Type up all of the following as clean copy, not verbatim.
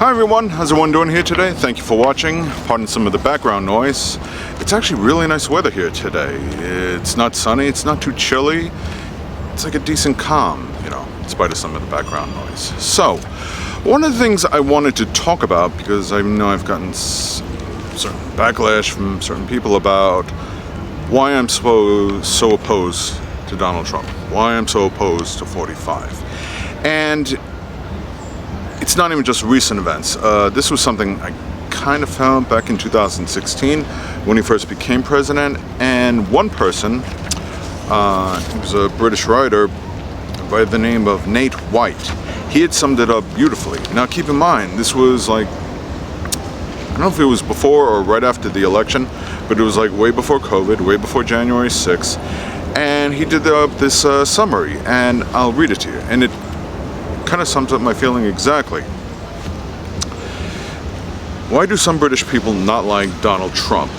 Hi everyone, how's everyone doing here today? Thank you for watching. Pardon some of the background noise. It's actually really nice weather here today. It's not sunny, it's not too chilly. It's like a decent calm, in spite of some of the background noise. So, one of the things I wanted to talk about, because I know I've gotten certain backlash from certain people about why I'm so opposed to Donald Trump, why I'm so opposed to 45. And it's not even just recent events. This was something I kind of found back in 2016 when he first became president. And one person, he was a British writer by the name of Nate White. He had summed it up beautifully. Now keep in mind, this was like, I don't know if it was before or right after the election, but it was like way before COVID, way before January 6th. And he did up this summary, and I'll read it to you. And it kind of sums up my feeling exactly. Why do some British people not like Donald Trump?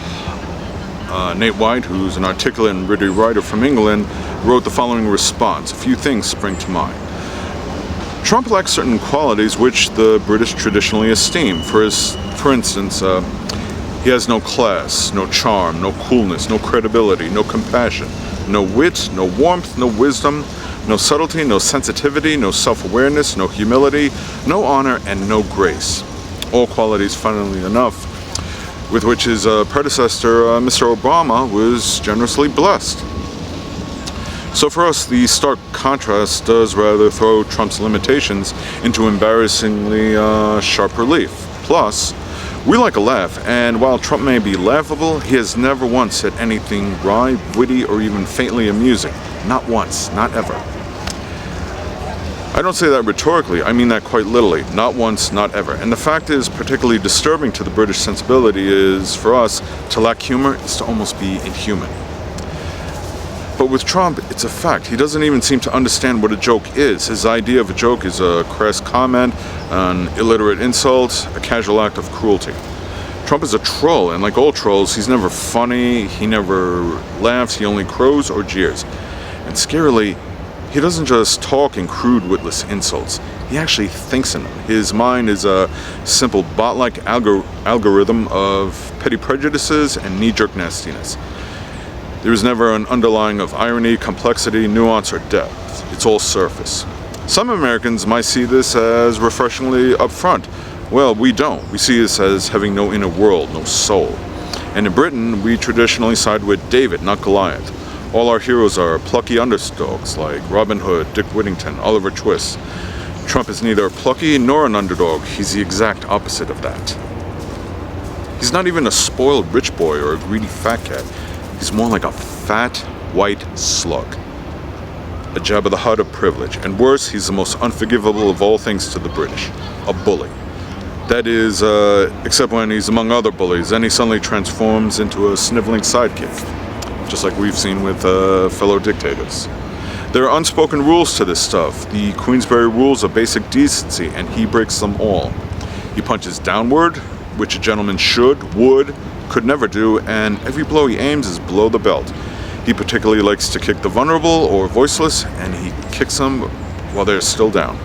Nate White, who's an articulate and witty writer from England, wrote the following response. A few things spring to mind. Trump lacks certain qualities which the British traditionally esteem. For instance, he has no class, no charm, no coolness, no credibility, no compassion, no wit, no warmth, no wisdom, no subtlety, no sensitivity, no self-awareness, no humility, no honor, and no grace. All qualities, funnily enough, with which his predecessor, Mr. Obama, was generously blessed. So for us, the stark contrast does rather throw Trump's limitations into embarrassingly sharp relief. Plus, we like a laugh, and while Trump may be laughable, he has never once said anything wry, witty, or even faintly amusing. Not once, not ever. I don't say that rhetorically, I mean that quite literally. Not once, not ever. And the fact is, particularly disturbing to the British sensibility is, for us, to lack humor is to almost be inhuman. But with Trump, it's a fact. He doesn't even seem to understand what a joke is. His idea of a joke is a crass comment, an illiterate insult, a casual act of cruelty. Trump is a troll, and like all trolls, he's never funny, he never laughs, he only crows or jeers. And scarily, he doesn't just talk in crude, witless insults. He actually thinks in them. His mind is a simple bot-like algorithm of petty prejudices and knee-jerk nastiness. There is never an underlying of irony, complexity, nuance, or depth. It's all surface. Some Americans might see this as refreshingly upfront. Well, we don't. We see this as having no inner world, no soul. And in Britain, we traditionally side with David, not Goliath. All our heroes are plucky underdogs like Robin Hood, Dick Whittington, Oliver Twist. Trump is neither plucky nor an underdog. He's the exact opposite of that. He's not even a spoiled rich boy or a greedy fat cat. He's more like a fat, white slug. A Jabba the Hutt of privilege. And worse, he's the most unforgivable of all things to the British. A bully. That is, except when he's among other bullies, then he suddenly transforms into a sniveling sidekick. Just like we've seen with fellow dictators. There are unspoken rules to this stuff. The Queensberry rules of basic decency, and he breaks them all. He punches downward, which a gentleman would, could never do, and every blow he aims is below the belt. He particularly likes to kick the vulnerable or voiceless, and he kicks them while they're still down.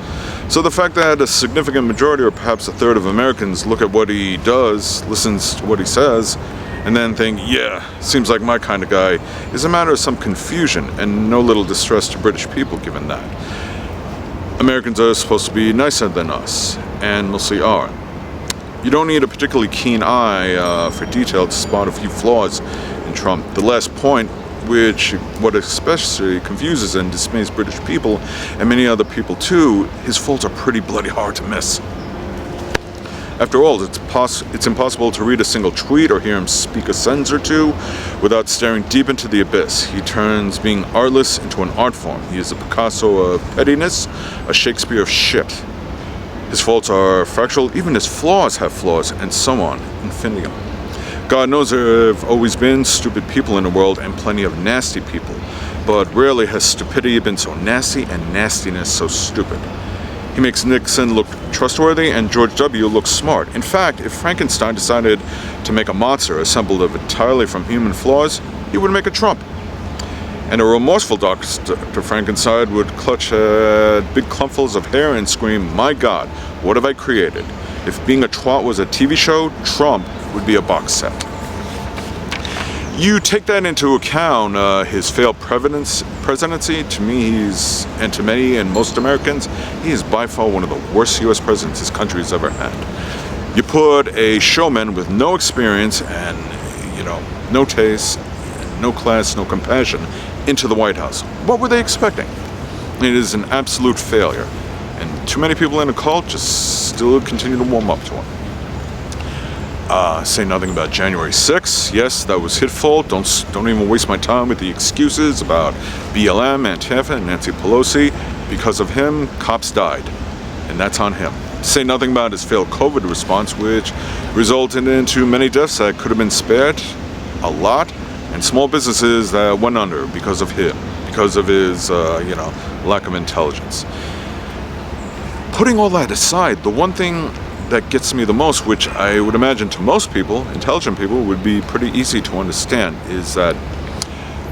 So the fact that a significant majority, or perhaps a third of Americans, look at what he does, listens to what he says, and then think, yeah, seems like my kind of guy, is a matter of some confusion and no little distress to British people given that. Americans are supposed to be nicer than us, and mostly are. You don't need a particularly keen eye for detail to spot a few flaws in Trump. The last point, what especially confuses and dismays British people, and many other people too, his faults are pretty bloody hard to miss. After all, it's impossible to read a single tweet or hear him speak a sentence or two without staring deep into the abyss. He turns being artless into an art form. He is a Picasso of pettiness, a Shakespeare of shit. His faults are fractal, even his flaws have flaws, and so on, infinitum. God knows there have always been stupid people in the world and plenty of nasty people, but rarely has stupidity been so nasty and nastiness so stupid. He makes Nixon look trustworthy and George W. look smart. In fact, if Frankenstein decided to make a monster assembled entirely from human flaws, he would make a Trump. And a remorseful Dr. Frankenstein would clutch at big clumpfuls of hair and scream, "My God, what have I created?" If Being a Twat was a TV show, Trump would be a box set. You take that into account, his failed presidency, to me, and to many and most Americans, he is by far one of the worst U.S. presidents this country has ever had. You put a showman with no experience and, no taste, no class, no compassion into the White House. What were they expecting? It is an absolute failure. And too many people in the cult just still continue to warm up to him. Say nothing about January 6th. Yes, that was hateful. Don't even waste my time with the excuses about BLM, Antifa, and Nancy Pelosi. Because of him, cops died. And that's on him. Say nothing about his failed COVID response, which resulted into many deaths that could have been spared, a lot, and small businesses that went under because of him, because of his, lack of intelligence. Putting all that aside, the one thing that gets me the most, which I would imagine to most people, intelligent people, would be pretty easy to understand, is that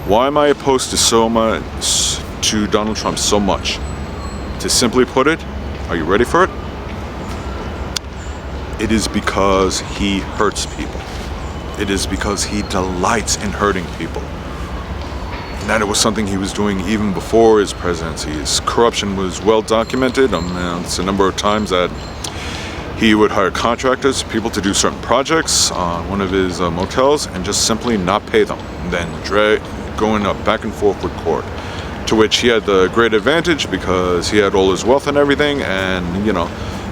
why am I opposed to Donald Trump so much? To simply put it, are you ready for it? It is because he hurts people. It is because he delights in hurting people. And that it was something he was doing even before his presidency. His corruption was well documented. It's a number of times that he would hire contractors, people to do certain projects on one of his motels and just simply not pay them. And then going up back and forth with court. To which he had the great advantage because he had all his wealth and everything, and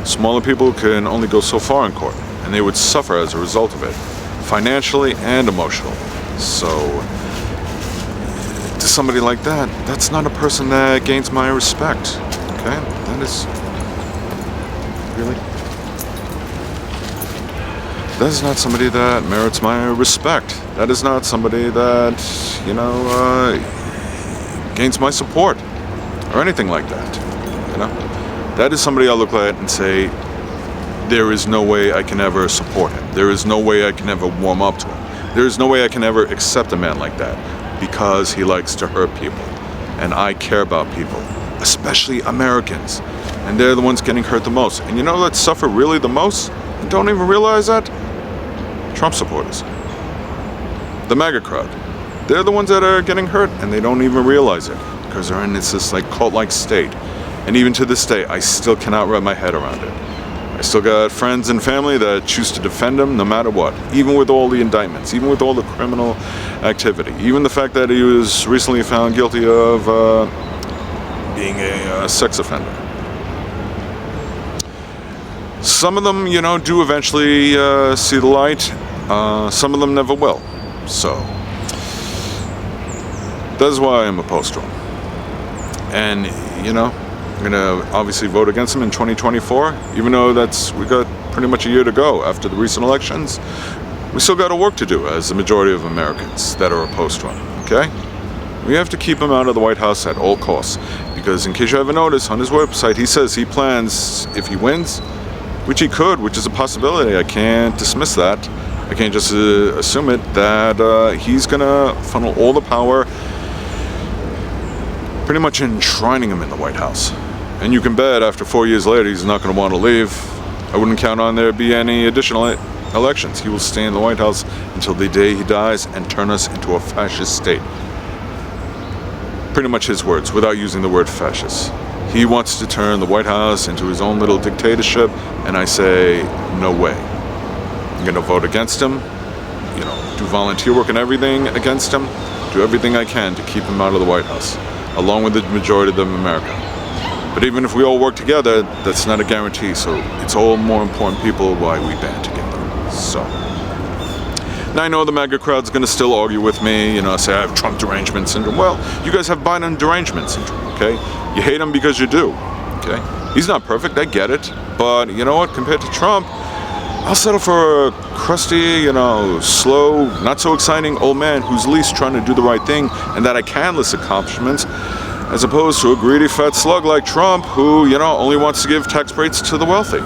smaller people can only go so far in court, and they would suffer as a result of it, financially and emotionally. So to somebody like that, that's not a person that gains my respect. Okay? That is really, that is not somebody that merits my respect. That is not somebody that, gains my support or anything like that. That is somebody I look at and say, there is no way I can ever support him. There is no way I can ever warm up to him. There is no way I can ever accept a man like that, because he likes to hurt people. And I care about people, especially Americans. And they're the ones getting hurt the most. And that suffer really the most and don't even realize that? Trump supporters. The MAGA crowd. They're the ones that are getting hurt, and they don't even realize it because they're in this cult-like state. And even to this day, I still cannot wrap my head around it. I still got friends and family that choose to defend him no matter what, even with all the indictments, even with all the criminal activity, even the fact that he was recently found guilty of being a sex offender. Some of them, do eventually see the light. Some of them never will. So that's why I'm opposed to him. And, I'm going to obviously vote against him in 2024, even though we got pretty much a year to go after the recent elections. We still got work to do as the majority of Americans that are opposed to him, okay? We have to keep him out of the White House at all costs, because in case you haven't noticed, on his website, he says he plans, if he wins, which he could, which is a possibility, I can't dismiss that. I can't just assume it, that he's going to funnel all the power pretty much enshrining him in the White House. And you can bet after 4 years later, he's not going to want to leave. I wouldn't count on there be any additional elections. He will stay in the White House until the day he dies and turn us into a fascist state. Pretty much his words, without using the word fascist. He wants to turn the White House into his own little dictatorship, and I say, no way. I'm going to vote against him, do volunteer work and everything against him, do everything I can to keep him out of the White House, along with the majority of America. But even if we all work together, that's not a guarantee, so it's all more important people why we band together. So, now I know the MAGA crowd's going to still argue with me, say I have Trump derangement syndrome. Well, you guys have Biden derangement syndrome, okay? You hate him because you do, okay? He's not perfect, I get it, but you know what, compared to Trump, I'll settle for a crusty, slow, not so exciting old man who's at least trying to do the right thing and that I can list accomplishments, as opposed to a greedy fat slug like Trump who, only wants to give tax breaks to the wealthy.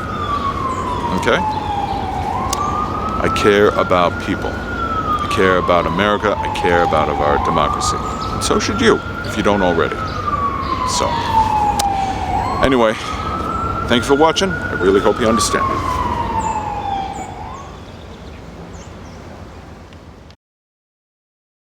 Okay? I care about people. I care about America. I care about our democracy. And so should you, if you don't already. So, anyway, thanks for watching. I really hope you understand it.